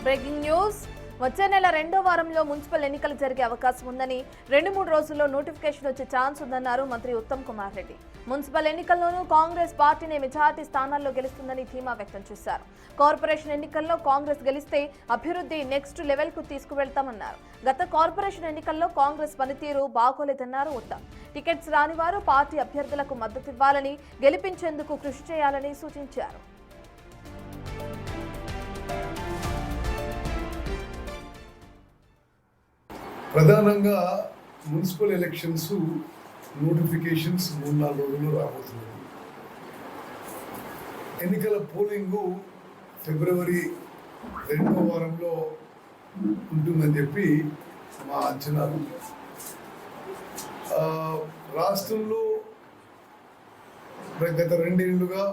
Breaking news. వచ్చే నెల రెండో వారంలో మున్సిపల్ ఎన్నికలు జరిగే అవకాశం ఉందని 2-3 రోజుల్లో నోటిఫికేషన్ వచ్చే ఛాన్స్ ఉందన్నారు మంత్రి ఉత్తమ్ కుమార్ రెడ్డి. మున్సిపల్ ఎన్నికల్లోనూ కాంగ్రెస్ పార్టీనే మెజార్టీ స్థానాల్లో గెలుస్తుందని ధీమా వ్యక్తం చేశారు. కార్పొరేషన్ ఎన్నికల్లో కాంగ్రెస్ గెలిస్తే అభివృద్ధి నెక్స్ట్ లెవెల్ కు తీసుకువెళ్తామన్నారు. గత కార్పొరేషన్ ఎన్నికల్లో కాంగ్రెస్ పనితీరు బాగోలేదన్నారు ఉత్తమ్. టికెట్స్ రాని వారు పార్టీ అభ్యర్థులకు మద్దతివ్వాలని, గెలిపించేందుకు కృషి చేయాలని సూచించారు. ప్రధానంగా మున్సిపల్ ఎలక్షన్స్ నోటిఫికేషన్స్ 3-4 రోజుల్లో రాబోతున్నాయి. ఎన్నికల పోలింగు ఫిబ్రవరి 2వ వారంలో ఉంటుందని చెప్పి మా అంచనాలు. రాష్ట్రంలో గత 2 ఏళ్లుగా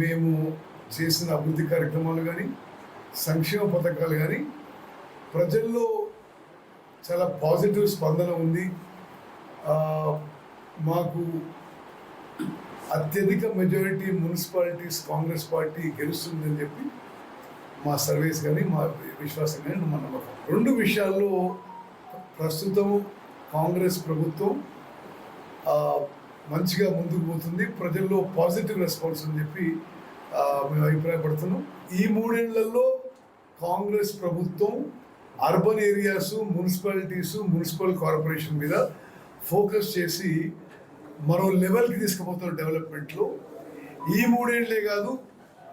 మేము చేసిన అభివృద్ధి కార్యక్రమాలు కానీ, సంక్షేమ పథకాలు కానీ ప్రజల్లో చాలా పాజిటివ్ స్పందన ఉంది. మాకు అత్యధిక మెజారిటీ మున్సిపాలిటీస్ కాంగ్రెస్ పార్టీ గెలుస్తుందని చెప్పి మా సర్వేస్ కానీ, మా విశ్వాసం కానీ, మా నమ్మకం. 2 విషయాల్లో ప్రస్తుతం కాంగ్రెస్ ప్రభుత్వం మంచిగా ముందుకు పోతుంది. ప్రజల్లో పాజిటివ్ రెస్పాన్స్ అని చెప్పి మేము అభిప్రాయపడుతున్నాం. ఈ 3 ఏళ్లలో కాంగ్రెస్ ప్రభుత్వం urban areas, municipalities, municipal corporation మీద ఫోకస్ చేసి మరో లెవెల్కి తీసుకుపోతున్న డెవలప్మెంట్లో. ఈ 3 ఏళ్లే కాదు,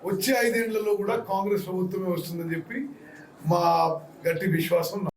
వచ్చే 5 ఏళ్లలో కూడా కాంగ్రెస్ ప్రభుత్వమే వస్తుందని చెప్పి మా గట్టి విశ్వాసం.